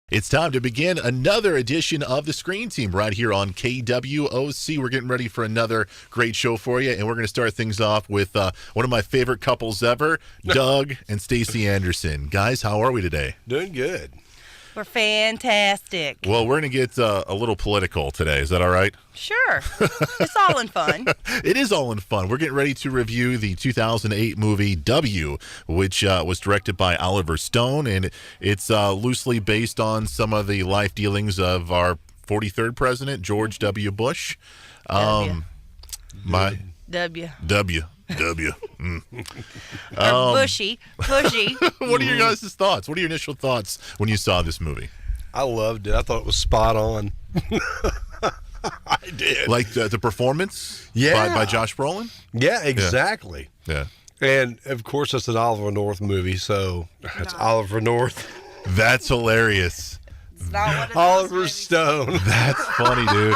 It's time to begin another edition of the Screen Team right here on KWOC. We're getting ready for another great show for you, and we're going to start things off with one of my favorite couples ever, Doug and Stacey Anderson. Guys, how are we today? Doing good. We're fantastic. Well, we're going to get a little political today. Is that all right? Sure. It's all in fun. It is all in fun. We're getting ready to review the 2008 movie W, which was directed by Oliver Stone, and it's loosely based on some of the life dealings of our 43rd president, George W. Bush. W. Or Bushy. What are your guys' thoughts? What are your initial thoughts when you saw this movie? I loved it. I thought it was spot on. I did. Like the performance by Josh Brolin? Yeah, exactly. Yeah. And, of course, it's an Oliver North movie, so it's Oliver North. That's hilarious. It's not one of those Oliver movies. Stone. That's funny, dude.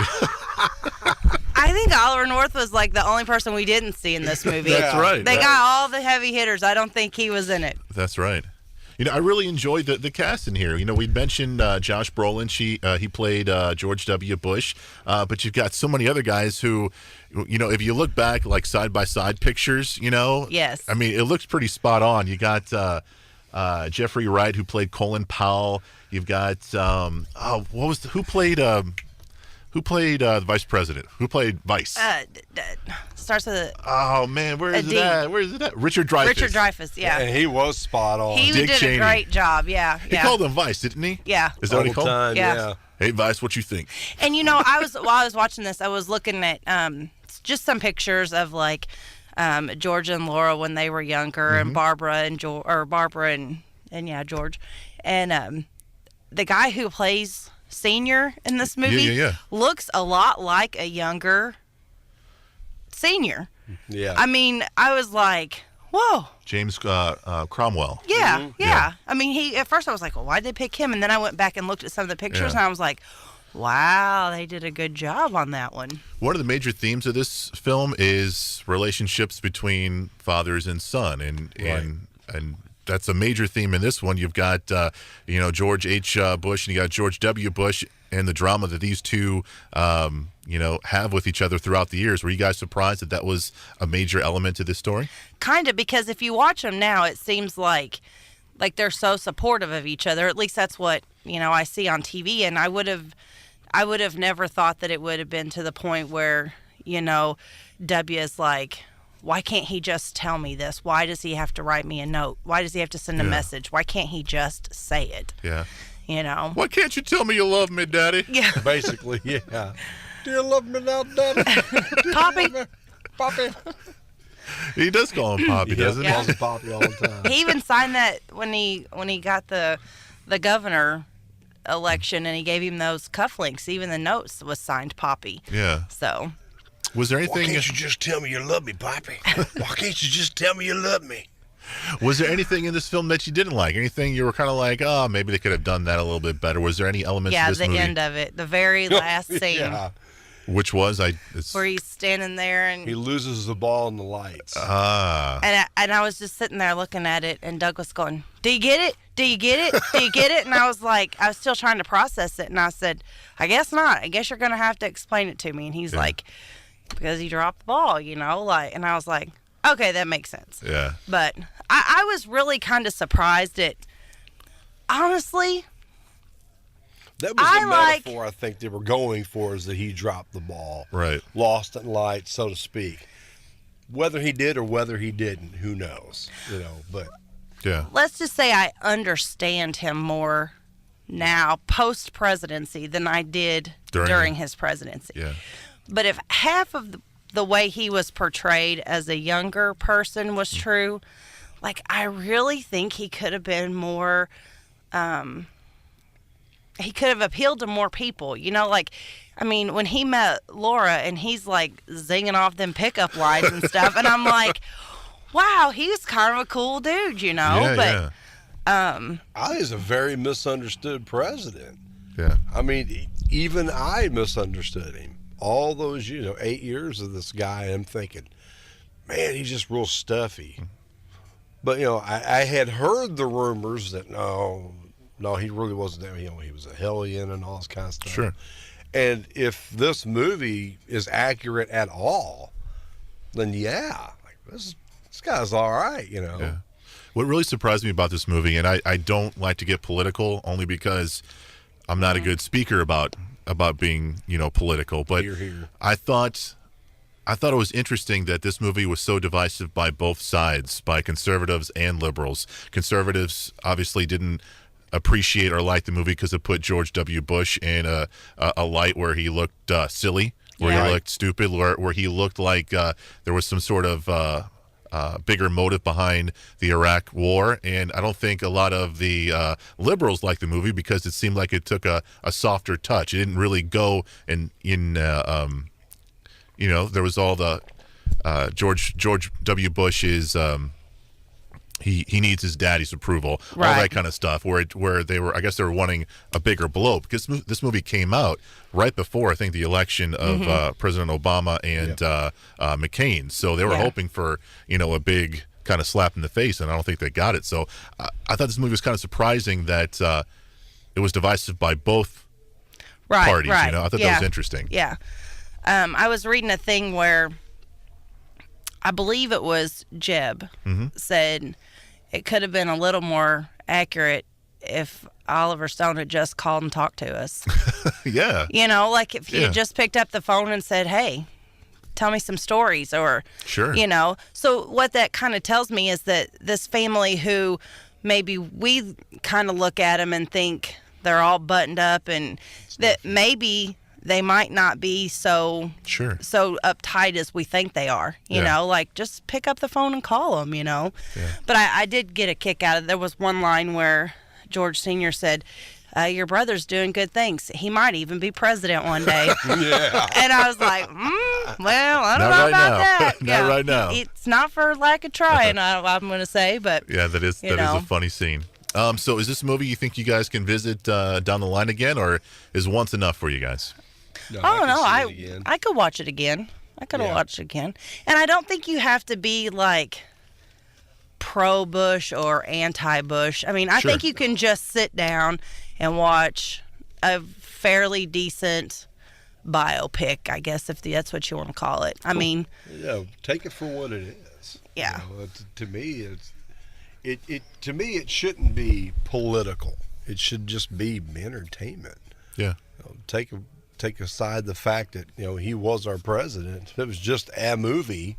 I think Oliver North was like the only person we didn't see in this movie. That's right. They got all the heavy hitters. I don't think he was in it. That's right. You know, I really enjoyed the cast in here. You know, we mentioned Josh Brolin. He played George W. Bush. But you've got so many other guys who, you know, if you look back, like side-by-side pictures, you know. Yes. I mean, it looks pretty spot on. You got Jeffrey Wright, who played Colin Powell. You've got, who played the vice president? Who played Vice? Starts with a Oh, man, where is D. it at? Where is it at? Richard Dreyfuss. Richard Dreyfuss, yeah. And he was spot on. He Dick did Cheney. a great job, yeah. He called him Vice, didn't he? Yeah. Is that what he called him? time, Yeah. Hey, Vice, what you think? And you know, while I was watching this, I was looking at just some pictures of like George and Laura when they were younger, and Barbara and George, and the guy who plays Senior in this movie looks a lot like a younger Senior. Yeah. I mean, I was like, whoa. James Cromwell. Yeah. I mean, at first I was like, well, why'd they pick him? And then I went back and looked at some of the pictures, and I was like, wow, they did a good job on that one. One of the major themes of this film is relationships between fathers and son, and that's a major theme in this one. You've got George H. Bush, and you got George W. Bush, and the drama that these two have with each other throughout the years. Were you guys surprised that was a major element to this story? Kind of, because if you watch them now, it seems like they're so supportive of each other. At least that's what I see on TV, and I would have never thought that it would have been to the point where W is like, why can't he just tell me this? Why does he have to write me a note? Why does he have to send a message? Why can't he just say it? Yeah. Why can't you tell me you love me, Daddy? Yeah. Basically, yeah. Do you love me now, Daddy? Poppy. Poppy. He does call him Poppy, doesn't he? he? Calls him Poppy all the time. He even signed that when he got the governor election, and he gave him those cufflinks. Even the notes was signed Poppy. Yeah. So. Was there anything? Why can't you just tell me you love me, Poppy? Why can't you just tell me you love me? Was there anything in this film that you didn't like? Anything you were kind of like, oh, maybe they could have done that a little bit better? Was there any elements of this movie? Yeah, the end of it, the very last scene. Yeah. Which was? Where he's standing there and he loses the ball in the lights. And I was just sitting there looking at it, and Doug was going, "Do you get it? Do you get it? Do you get it?" And I was like, I was still trying to process it, and I said, "I guess not. I guess you're gonna have to explain it to me." And he's like, "Because he dropped the ball, and I was like, okay, that makes sense." Yeah. But I was really kind of surprised at, honestly. That was the metaphor I think they were going for, is that he dropped the ball. Right. Lost it in light, so to speak. Whether he did or whether he didn't, who knows? But yeah. Let's just say I understand him more now post-presidency than I did during his presidency. Yeah. But if half of the way he was portrayed as a younger person was true, I really think he could have been more he could have appealed to more people. When he met Laura and he's zinging off them pickup lines and stuff, and I'm like, wow, he was kind of a cool dude, Yeah, I think he's a very misunderstood president. Yeah. I mean, even I misunderstood him. All those 8 years of this guy, I'm thinking, man, he's just real stuffy. But I had heard the rumors that No, he really wasn't that. He was a hellion and all this kind of stuff. Sure. And if this movie is accurate at all, then yeah, like this guy's all right, Yeah. What really surprised me about this movie, and I don't like to get political only because I'm not a good speaker about being, political, but Hear, hear. I thought it was interesting that this movie was so divisive by both sides, by conservatives and liberals. Conservatives obviously didn't appreciate or like the movie because it put George W. Bush in a light where he looked silly, where Yeah. he looked stupid, where he looked like there was some sort of bigger motive behind the Iraq war. And I don't think a lot of the liberals liked the movie because it seemed like it took a softer touch. It didn't really go there was all the George W. Bush's he needs his daddy's approval, all Right. that kind of stuff. Where they were, I guess they were wanting a bigger blow because this movie came out right before I think the election of President Obama and McCain. So they were Yeah. hoping for a big kind of slap in the face, and I don't think they got it. So I thought this movie was kind of surprising that it was divisive by both parties. Right. I thought that was interesting. Yeah. I was reading a thing where I believe it was Jeb said it could have been a little more accurate if Oliver Stone had just called and talked to us. Yeah. Like if he had just picked up the phone and said, hey, tell me some stories, or, Sure. So what that kind of tells me is that this family who maybe we kind of look at them and think they're all buttoned up, and that maybe they might not be so uptight as we think they are, you know, like just pick up the phone and call them, But I did get a kick out of it. There was one line where George Sr. said, your brother's doing good things. He might even be president one day. Yeah. And I was like, well, I don't Not know right about now. that. Not right now. It's not for lack of trying, I'm going to say, but Yeah, that is a funny scene. So is this a movie you think you guys can visit down the line again, or is once enough for you guys? No, I don't know. can see it again. I could watch it again. I could watch it again. And I don't think you have to be like pro-Bush or anti-Bush. I mean, I think you can just sit down and watch a fairly decent biopic, I guess, if that's what you want to call it. I mean, take it for what it is. Yeah. To me, it shouldn't be political. It should just be entertainment. Yeah. Take aside the fact that he was our president. If it was just a movie,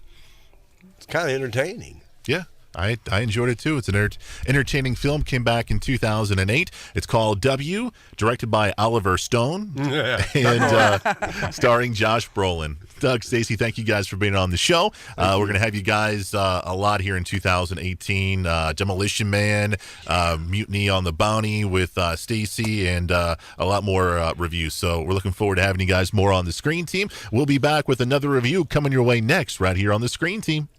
it's kind of entertaining. Yeah. I enjoyed it too. It's an entertaining film. Came back in 2008. It's called W, directed by Oliver Stone, and starring Josh Brolin. Doug, Stacy, thank you guys for being on the show. We're going to have you guys a lot here in 2018. Demolition Man, Mutiny on the Bounty with Stacy, and a lot more reviews. So we're looking forward to having you guys more on the Screen Team. We'll be back with another review coming your way next right here on the Screen Team.